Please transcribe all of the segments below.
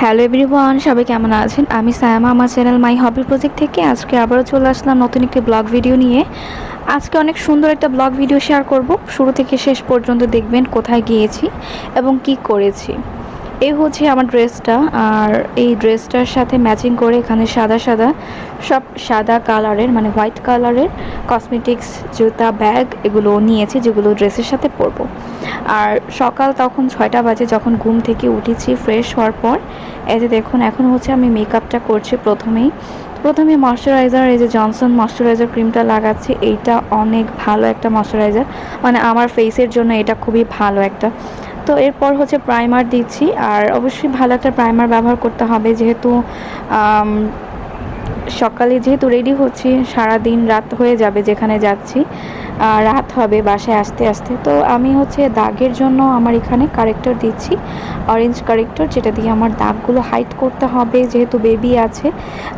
Hello everyone, সবাই কেমন আছেন? আমি সায়ামা, আমার চ্যানেল মাই হবি প্রজেক্ট থেকে আজকে আবারও চলে আসলাম নতুন একটি ব্লগ ভিডিও নিয়ে। আজকে অনেক সুন্দর একটা ব্লগ ভিডিও শেয়ার করব। শুরু থেকে শেষ পর্যন্ত দেখবেন কোথায় গিয়েছি এবং কি করেছি। এই হচ্ছে আমার ড্রেসটা, আর এই ড্রেসটার সাথে ম্যাচিং করে এখানে সাদা সাদা সব সাদা কালারের মানে হোয়াইট কালারের কসমেটিক্স, জুতা, ব্যাগ এগুলো নিয়েছি, যেগুলো ড্রেসের সাথে পরবো। আর সকাল তখন 6টা বাজে, যখন ঘুম থেকে উঠেছি ফ্রেশ হওয়ার পর। এই যে দেখুন, এখন হচ্ছে আমি মেকআপটা করছি। প্রথমে ময়শ্চারাইজার, এই যে জনসন ময়শ্চারাইজার ক্রিমটা লাগাচ্ছি। এইটা অনেক ভালো একটা ময়শ্চারাইজার, মানে আমার ফেসের জন্য এটা খুবই ভালো একটা। তো এরপর হচ্ছে প্রাইমার দিচ্ছি, আর অবশ্যই ভালো একটা প্রাইমার ব্যবহার করতে হবে, যেহেতু সকালে যেহেতু রেডি হচ্ছি, সারাদিন রাত হয়ে যাবে যেখানে যাচ্ছি, রাত হবে বাসায় আসতে আসতে। তো আমি হচ্ছে দাগের জন্য আমার এখানে কারেক্টর দিচ্ছি, অরেঞ্জ কারেক্টর, যেটা দিয়ে আমার দাগগুলো হাইড করতে হবে, যেহেতু বেবি আছে।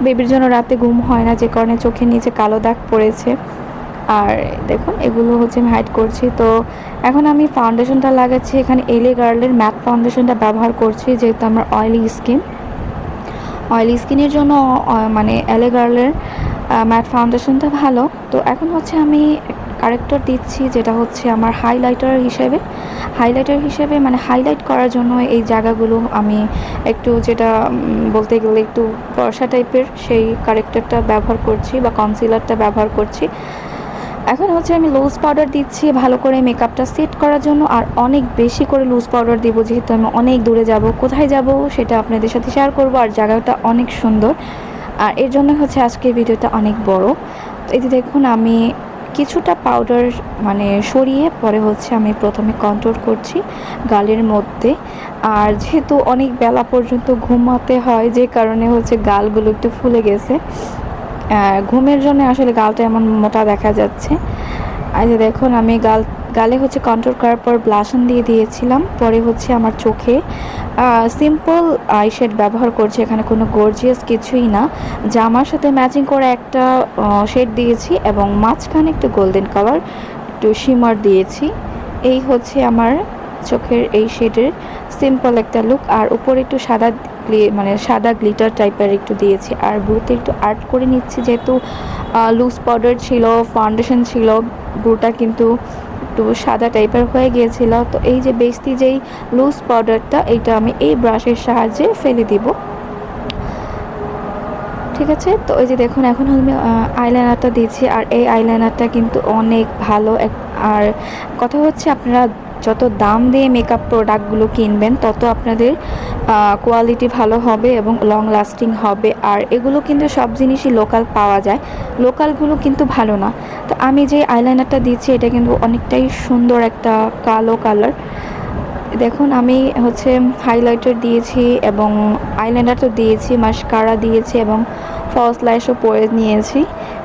বেবির জন্য রাতে ঘুম হয় না, যে কারণে চোখের নিচে কালো দাগ পড়েছে। আর দেখুন, এগুলো হচ্ছে আমি হাইড করছি। তো এখন আমি ফাউন্ডেশনটা লাগাচ্ছি। এখানে এলে গার্লের ম্যাট ফাউন্ডেশনটা ব্যবহার করছি, যেহেতু আমার অয়েলি স্কিনের জন্য মানে এলে গার্লের ম্যাট ফাউন্ডেশনটা ভালো। তো এখন হচ্ছে আমি কারেক্টর দিচ্ছি, যেটা হচ্ছে আমার হাইলাইটার হিসেবে মানে হাইলাইট করার জন্য এই জায়গাগুলো আমি একটু, যেটা বলতে গেলে একটু ফর্সা টাইপের, সেই কারেক্টরটা ব্যবহার করছি বা কনসিলারটা ব্যবহার করছি। এখন হচ্ছে আমি লুজ পাউডার দিচ্ছি ভালো করে মেকআপটা সেট করার জন্য, আর অনেক বেশি করে লুজ পাউডার দিব, যেহেতু আমি অনেক দূরে যাব। কোথায় যাব সেটা আপনাদের সাথে শেয়ার করব, আর জায়গাটা অনেক সুন্দর, আর এর জন্য হচ্ছে আজকের ভিডিওটা অনেক বড়। তো এই যে দেখুন, আমি কিছুটা পাউডার মানে সরিয়ে পরে হচ্ছে আমি প্রথমে কন্ট্রোল করছি গালের মধ্যে। আর যেহেতু অনেক বেলা পর্যন্ত ঘুমাতে হয়, যে কারণে হচ্ছে গালগুলো একটু ফুলে গেছে। ঘুমের জন্য আসলে গালটা এমন মোটা দেখা যাচ্ছে। আর যে দেখুন, আমি গালে হচ্ছে কন্ট্রোল করার পর ব্লাশন দিয়ে দিয়েছিলাম। পরে হচ্ছে আমার চোখে সিম্পল আইশ্যাড ব্যবহার করছি, এখানে কোনো গর্জিয়াস কিছুই না। জামার সাথে ম্যাচিং করে একটা শেড দিয়েছি, এবং মাঝখানে একটু গোল্ডেন কালার একটু শিমার দিয়েছি। এই হচ্ছে আমার চোখের এই শেডের সিম্পল একটা লুক। আর উপরে একটু মানে সাদা গ্লিটার টাইপের একটু দিয়েছি, আর ব্রুতে একটু আর্ট করে নিচ্ছি, যেহেতু লুজ পাউডার ছিল, ফাউন্ডেশন ছিল, ব্রুটা কিন্তু একটু সাদা টাইপের হয়ে গিয়েছিল। তো এই যে বেস্তি যেই লুজ পাউডারটা, এইটা আমি এই ব্রাশের সাহায্যে ফেলে দিব। ঠিক আছে, তো এই যে দেখুন, এখন আমি আইলাইনারটা দিচ্ছি, আর এই আইলাইনারটা কিন্তু অনেক ভালো। আর কথা হচ্ছে, আপনারা যত দাম দিয়ে মেকআপ প্রোডাক্টগুলো কিনবেন, তত আপনাদের কোয়ালিটি ভালো হবে এবং লং লাস্টিং হবে। আর এগুলো কিন্তু সব জিনিসই লোকাল পাওয়া যায়, লোকালগুলো কিন্তু ভালো না। তো আমি যে আইলাইনারটা দিচ্ছি, এটা কিন্তু অনেকটাই সুন্দর একটা কালো কালার। দেখুন, আমি হচ্ছে হাইলাইটার দিয়েছি এবং আইলাইনার তো দিয়েছি, মাস্কারা দিয়েছি এবং ফলস ল্যাশও পরে নিয়েছি।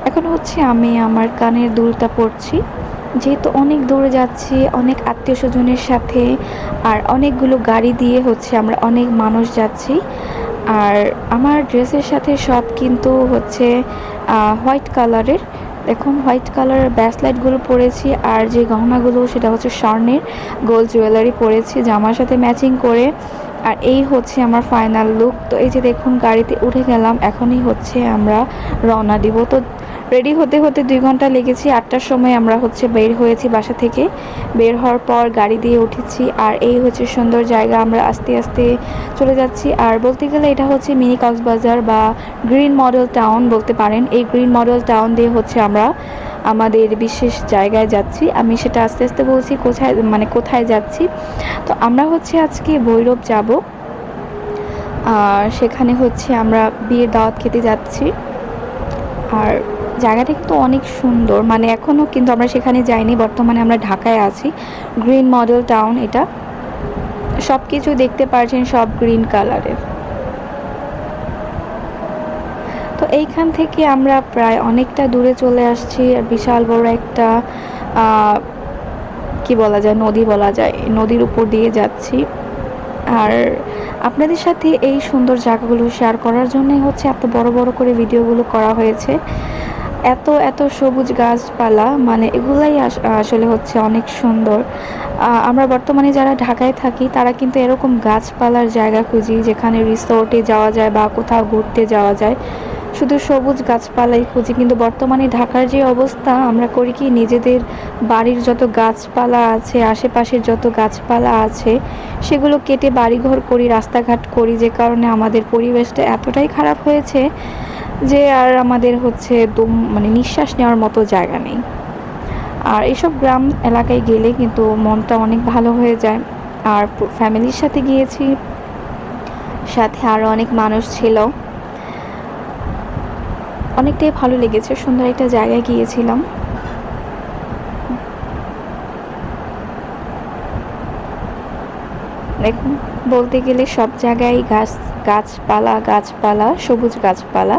এখন হচ্ছে আমি আমার কানের দুলটা পরছি, যেহেতু অনেক দূরে যাচ্ছি, অনেক আত্মীয় স্বজনের সাথে, আর অনেকগুলো গাড়ি দিয়ে হচ্ছে আমরা অনেক মানুষ যাচ্ছি। আর আমার ড্রেসের সাথে সব কিন্তু হচ্ছে হোয়াইট কালারের। দেখুন, হোয়াইট কালারের ব্রেসলেটগুলো পরেছি, আর যে গহনাগুলো সেটা হচ্ছে স্বর্ণের গোল্ড জুয়েলারি পরেছি জামার সাথে ম্যাচিং করে। আর এই হচ্ছে আমার ফাইনাল লুক। তো এই যে দেখুন, গাড়িতে উঠে গেলাম, এখনই হচ্ছে আমরা রওনা দিব। তো রেডি হতে হতে 2 ঘন্টা লেগেছে। 8টার সময় আমরা হচ্ছে বের হয়েছি বাসা থেকে। বের হওয়ার পর গাড়ি দিয়ে উঠেছি, আর এই হচ্ছে সুন্দর জায়গা, আমরা আস্তে আস্তে চলে যাচ্ছি। আর বলতে গেলে এটা হচ্ছে মিনি কক্সবাজার বা গ্রিন মডেল টাউন বলতে পারেন। এই গ্রিন মডেল টাউন দিয়ে হচ্ছে আমরা আমাদের বিশেষ জায়গায় যাচ্ছি। আমি সেটা আস্তে আস্তে বলছি কোথায় যাচ্ছি। তো আমরা হচ্ছে আজকে ভৈরব যাব, আর সেখানে হচ্ছে আমরা বিয়ের দাওয়াত খেতে যাচ্ছি। আর জায়গাটা কিন্তু অনেক সুন্দর, মানে এখনও কিন্তু আমরা সেখানে যাইনি, বর্তমানে আমরা ঢাকায় আছি। গ্রিন মডেল টাউন, এটা সব কিছু দেখতে পাচ্ছেন, সব গ্রিন কালারের। তো এইখান থেকে আমরা প্রায় অনেকটা দূরে চলে আসছি, আর বিশাল বড় একটা কি বলা যায়, নদী বলা যায়, নদীর উপর দিয়ে যাচ্ছি। আর আপনাদের সাথে এই সুন্দর জায়গাগুলো শেয়ার করার জন্যই হচ্ছে এত বড় বড় করে ভিডিওগুলো করা হয়েছে। এত এত সবুজ গাছপালা, মানে এগুলাই আসলে হচ্ছে অনেক সুন্দর। আমরা বর্তমানে যারা ঢাকায় থাকি তারা কিন্তু এরকম গাছপালার জায়গা খুঁজি যেখানে রিসোর্টে যাওয়া যায় বা কোথাও ঘুরতে যাওয়া যায়, শুধু সবুজ গাছপালাই খুঁজি। কিন্তু বর্তমানে ঢাকার যে অবস্থা, আমরা করি কি নিজেদের বাড়ির যত গাছপালা আছে, আশেপাশের যত গাছপালা আছে সেগুলো কেটে বাড়িঘর করি, রাস্তাঘাট করি, যে কারণে আমাদের পরিবেশটা এতটাই খারাপ হয়েছে যে আর আমাদের হচ্ছে দম মানে নিঃশ্বাস নেওয়ার মতো জায়গা নেই। আর এসব গ্রাম এলাকায় গেলে কিন্তু মনটা অনেক ভালো হয়ে যায়। আর ফ্যামিলির সাথে গিয়েছি, সাথে আরও অনেক মানুষ ছিল, অনেকটাই ভালো লেগেছে। সুন্দর একটা জায়গায় গিয়েছিলাম। দেখুন, বলতে গেলে সব জায়গায় গাছপালা গাছপালা, সবুজ গাছপালা।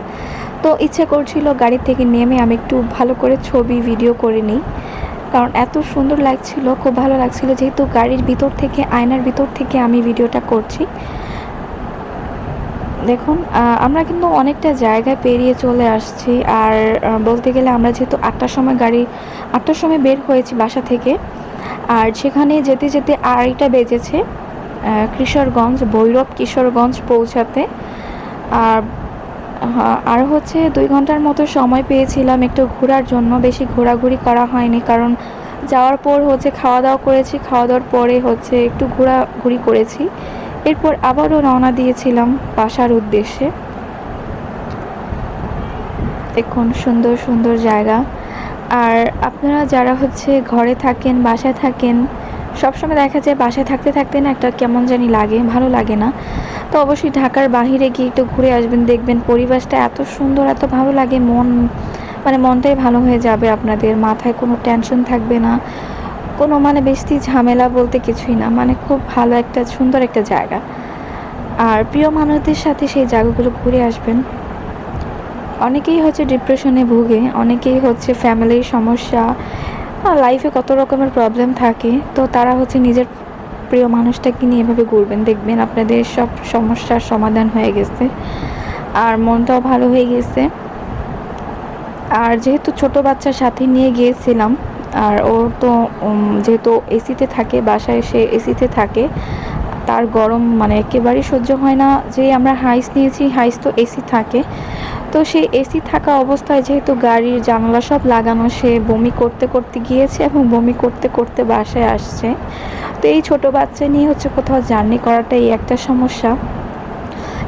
তো ইচ্ছা করছিল গাড়ি থেকে নেমে আমি একটু ভালো করে ছবি ভিডিও করে নিই, কারণ এত সুন্দর লাগছিল, খুব ভালো লাগছিল, যেহেতু গাড়ির ভিতর থেকে, আয়নার ভিতর থেকে আমি ভিডিওটা করছি। দেখুন, আমরা কিন্তু অনেকটা জায়গায় পেরিয়ে চলে আসছি। আর বলতে গেলে আমরা যেহেতু 8টার সময় বের হয়েছি বাসা থেকে, আর সেখানে যেতে যেতে আড়াইটা বেজেছে কিশোরগঞ্জ, ভৈরব কিশোরগঞ্জ পৌঁছাতে। আর আর হচ্ছে 2 ঘন্টার মতো সময় পেয়েছিলাম একটু ঘোরার জন্য। বেশি ঘোরাঘুরি করা হয়নি, কারণ যাওয়ার পর হচ্ছে খাওয়া দাওয়া করেছি, খাওয়া দাওয়ার পরে হচ্ছে একটু ঘোরাঘুরি করেছি। এরপর আবারও রওনা দিয়েছিলাম বাসার উদ্দেশ্যে। দেখুন, সুন্দর সুন্দর জায়গা। আর আপনারা যারা হচ্ছে ঘরে থাকেন, বাসায় থাকেন, সবসময় দেখা যায় বাসায় থাকতে থাকতে না একটা কেমন জানি লাগে, ভালো লাগে না। তো অবশ্যই ঢাকার বাহিরে গিয়ে একটু ঘুরে আসবেন, দেখবেন পরিবেশটা এত সুন্দর, এত ভালো লাগে, মানে মনটাই ভালো হয়ে যাবে আপনাদের। মাথায় কোনো টেনশন থাকবে না, কোনো মানে বেশি ঝামেলা বলতে কিছুই না, মানে খুব ভালো একটা সুন্দর একটা জায়গা। আর প্রিয় মানুষদের সাথে সেই জায়গাগুলো ঘুরে আসবেন। অনেকেই হচ্ছে ডিপ্রেশনে ভুগে, অনেকেই হচ্ছে ফ্যামিলির সমস্যা, লাইফে কত রকমের প্রবলেম থাকে, তো তারা হচ্ছে নিজের প্রিয় মানুষটাকে নিয়ে এভাবে ঘুরবেন, দেখবেন আপনাদের সব সমস্যার সমাধান হয়ে গেছে আর মনটাও ভালো হয়ে গেছে। আর যেহেতু ছোট বাচ্চার সাথে নিয়ে গিয়েছিলাম, আর ও তো যেহেতু এসিতে থাকে, বাসায় সে এসিতে থাকে, তার গরম মানে একেবারেই সহ্য হয় না। যে আমরা হাইস নিয়েছি, হাইস তো এসি থাকে, তো সেই এসি থাকা অবস্থায় যেহেতু গাড়ির জানালা সব লাগানো, সে বমি করতে করতে গিয়েছে এবং বমি করতে করতে বাসায় আসছে। তো এই ছোট বাচ্চা নিয়ে হচ্ছে কোথাও জার্নি করাটাই একটা সমস্যা।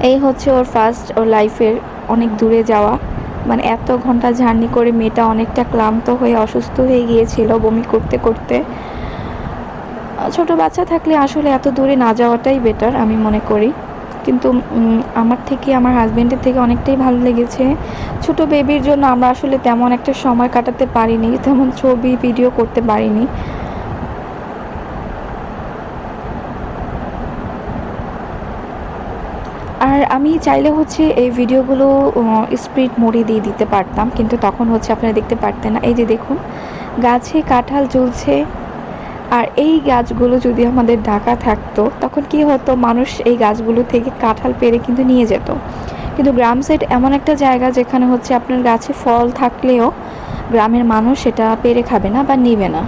এই হচ্ছে ওর ফার্স্ট, ওর লাইফের অনেক দূরে যাওয়া, মানে এত ঘন্টা জার্নি করে মেয়েটা অনেকটা ক্লান্ত হয়ে অসুস্থ হয়ে গিয়েছিল বমি করতে করতে। ছোট বাচ্চা থাকলে আসলে এত দূরে না যাওয়াটাই বেটার আমি মনে করি। কিন্তু আমার থেকে, আমার হাজব্যান্ডের থেকে অনেকটাই ভালো লেগেছে। ছোট বেবির জন্য আমরা আসলে তেমন একটা সময় কাটাতে পারিনি, তেমন ছবি ভিডিও করতে পারিনি। আর আমি চাইলে হচ্ছে এই ভিডিওগুলো স্পিড মোডে দিয়ে দিতে পারতাম, কিন্তু তখন হচ্ছে আপনারা দেখতে পারতেন না। এই যে দেখুন, গাছে কাঁঠাল ঝুলছে। আর এই গাছগুলো যদি আমাদের ঢাকা থাকতো তখন কি হতো, মানুষ এই গাছগুলো থেকে কাঁঠাল পেড়ে কিন্তু নিয়ে যেত। কিন্তু গ্রাম সাইড এমন একটা জায়গা যেখানে হচ্ছে আপনার গাছে ফল থাকলেও গ্রামের মানুষ সেটা পেড়ে খাবে না বা নিবে না।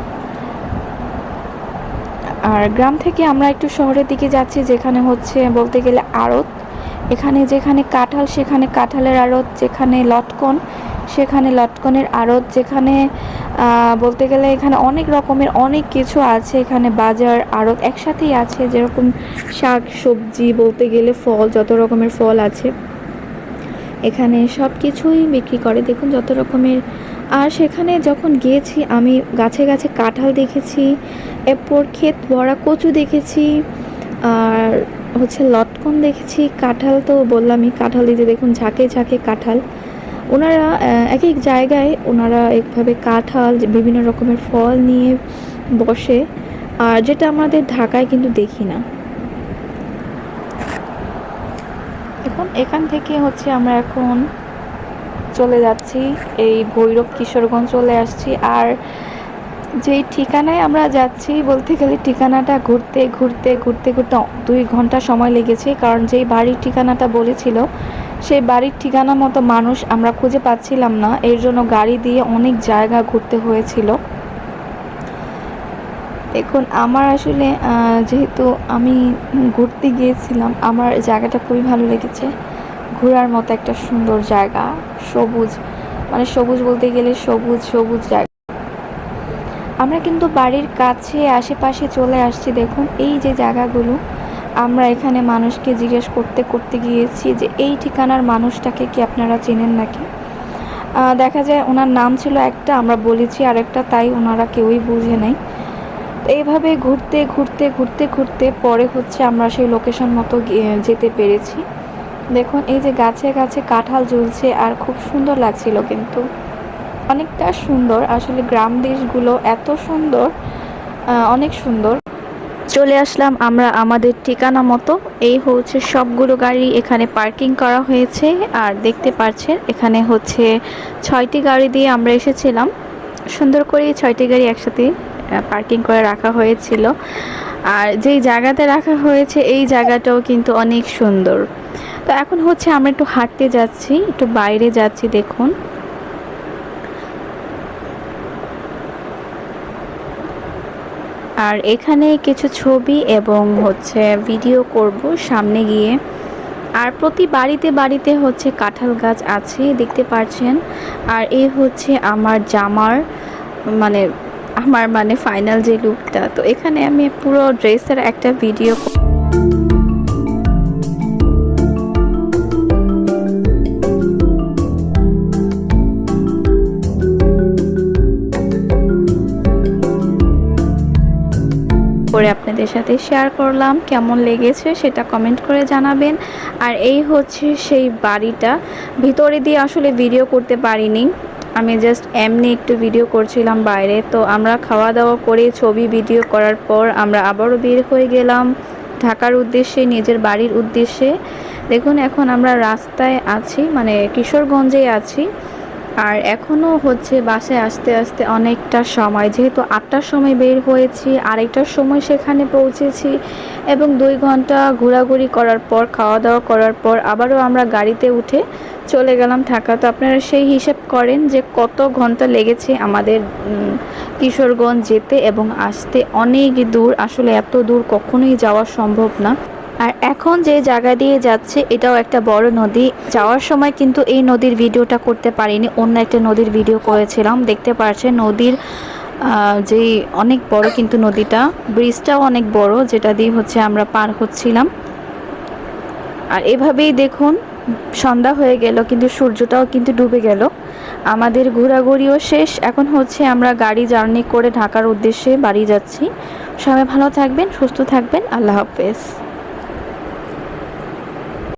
আর গ্রাম থেকে আমরা একটু শহরের দিকে যাচ্ছি, যেখানে হচ্ছে বলতে গেলে আড়ত। এখানে যেখানে কাঁঠাল সেখানে কাঁঠালের আড়ত, যেখানে লটকন সেখানে লটকনের আড়ত, যেখানে বলতে গেলে এখানে অনেক রকমের অনেক কিছু আছে, এখানে বাজার আড়ত একসাথেই আছে। যেরকম শাক সবজি, বলতে গেলে ফল, যত রকমের ফল আছে এখানে সব কিছুই বিক্রি করে, দেখুন যত রকমের। আর সেখানে যখন গিয়েছি আমি গাছে গাছে কাঁঠাল দেখেছি, এরপর ক্ষেত ভরা কচু দেখেছি, আর হচ্ছে লটকন দেখেছি। কাঁঠাল তো বললামই, কাঁঠাল এই যে দেখুন ঝাঁকে ঝাঁকে কাঁঠাল। ওনারা এক এক জায়গায় ওনারা একভাবে কাঁঠাল, বিভিন্ন রকমের ফল নিয়ে বসে, আর যেটা আমাদের ঢাকায় কিন্তু দেখি না। এখন এখান থেকে হচ্ছে আমরা এখন চলে যাচ্ছি, এই ভৈরব কিশোরগঞ্জ চলে আসছি। আর যেই ঠিকানায় আমরা যাচ্ছি, বলতে গেলে ঠিকানাটা ঘুরতে ঘুরতে ঘুরতে ঘুরতে 2 ঘন্টা সময় লেগেছে, কারণ যেই বাড়ির ঠিকানাটা বলেছিল সেই বাড়ির ঠিকানা মতো মানুষ আমরা খুঁজে পাচ্ছিলাম না, এর জন্য গাড়ি দিয়ে অনেক জায়গা ঘুরতে হয়েছিল। দেখুন আমার আসলে যেহেতু আমি ঘুরতে গিয়েছিলাম, আমার জায়গাটা খুবই ভালো লেগেছে। ঘোরার মতো একটা সুন্দর জায়গা, সবুজ, মানে সবুজ বলতে গেলে সবুজ সবুজ জায়গা। আমরা কিন্তু বাড়ির কাছে আশেপাশে চলে আসছি। দেখুন এই যে জায়গাগুলো, আমরা এখানে মানুষকে জিজ্ঞেস করতে করতে গিয়েছি যে এই ঠিকানার মানুষটাকে কি আপনারা চেনেন নাকি। দেখা যায় ওনার নাম ছিল একটা, আমরা বলেছি আরেকটা, তাই ওনারা কেউই বুঝে নাই। এইভাবে ঘুরতে ঘুরতে ঘুরতে ঘুরতে পরে হচ্ছে আমরা সেই লোকেশন মতো যেতে পেরেছি। দেখুন এই যে গাছে গাছে কাঁঠাল ঝুলছে আর খুব সুন্দর লাগছিল, কিন্তু অনেকটা সুন্দর আসলে। গ্রাম দেশগুলো এত সুন্দর, অনেক সুন্দর। চলে আসলাম আমরা আমাদের ঠিকানা মতো। এই হচ্ছে সবগুলো গাড়ি এখানে পার্কিং করা হয়েছে, আর দেখতে পাচ্ছেন এখানে হচ্ছে 6টি গাড়ি দিয়ে আমরা এসেছিলাম। সুন্দর করে 6টি গাড়ি একসাথে পার্কিং করে রাখা হয়েছিল। আর যেই জায়গাতে রাখা হয়েছে এই জায়গাটাও কিন্তু অনেক সুন্দর। তো এখন হচ্ছে আমরা একটু হাঁটতে যাচ্ছি, একটু বাইরে যাচ্ছি। দেখুন আর এখানে কিছু ছবি এবং হচ্ছে ভিডিও করব সামনে গিয়ে। আর প্রতি বাড়িতে বাড়িতে হচ্ছে কাঁঠাল গাছ আছে, দেখতে পাচ্ছেন। আর এই হচ্ছে আমার জামার মানে আমার মানে ফাইনাল যে লুকটা। তো এখানে আমি পুরো ড্রেসের একটা ভিডিও করে আপনাদের সাথে শেয়ার করলাম। কেমন লেগেছে সেটা কমেন্ট করে জানাবেন। আর এই হচ্ছে সেই বাড়িটা, ভিতরে দিয়ে আসলে ভিডিও করতে পারিনি, আমি জাস্ট এমনি একটু ভিডিও করছিলাম বাইরে। তো আমরা খাওয়া দাওয়া করে ছবি ভিডিও করার পর আমরা আবারও বের হয়ে গেলাম ঢাকার উদ্দেশ্যে, নিজের বাড়ির উদ্দেশ্যে। দেখুন এখন আমরা রাস্তায় আছি, মানে কিশোরগঞ্জে আছি। আর এখনও হচ্ছে বাসায় আসতে আসতে অনেকটা সময়, যেহেতু 8টার সময় বের হয়েছি, আড়াইটার সময় সেখানে পৌঁছেছি, এবং 2 ঘন্টা ঘোরাঘুরি করার পর খাওয়া দাওয়া করার পর আবারও আমরা গাড়িতে উঠে চলে গেলাম ঢাকা। তো আপনারা সেই হিসেব করেন যে কত ঘন্টা লেগেছে আমাদের কিশোরগঞ্জ যেতে এবং আসতে। অনেক দূর, আসলে এত দূর কখনোই যাওয়া সম্ভব না। আর এখন যে জায়গা দিয়ে যাচ্ছে এটাও একটা বড় নদী। যাওয়ার সময় কিন্তু এই নদীর ভিডিওটা করতে পারিনি, অন্য একটা নদীর ভিডিও করেছিলাম। দেখতে পাচ্ছেন নদীর যে অনেক বড় কিন্তু নদীটা, ব্রিজটাও অনেক বড়, যেটা দিয়ে হচ্ছে আমরা পার হচ্ছিলাম। আর এভাবেই দেখুন সন্ধ্যা হয়ে গেল, কিন্তু সূর্যটাও কিন্তু ডুবে গেল। আমাদের ঘোরাঘুরিও শেষ। এখন হচ্ছে আমরা গাড়ি জার্নি করে ঢাকার উদ্দেশ্যে বাড়ি যাচ্ছি। সবাই ভালো থাকবেন, সুস্থ থাকবেন। আল্লাহ হাফেজ।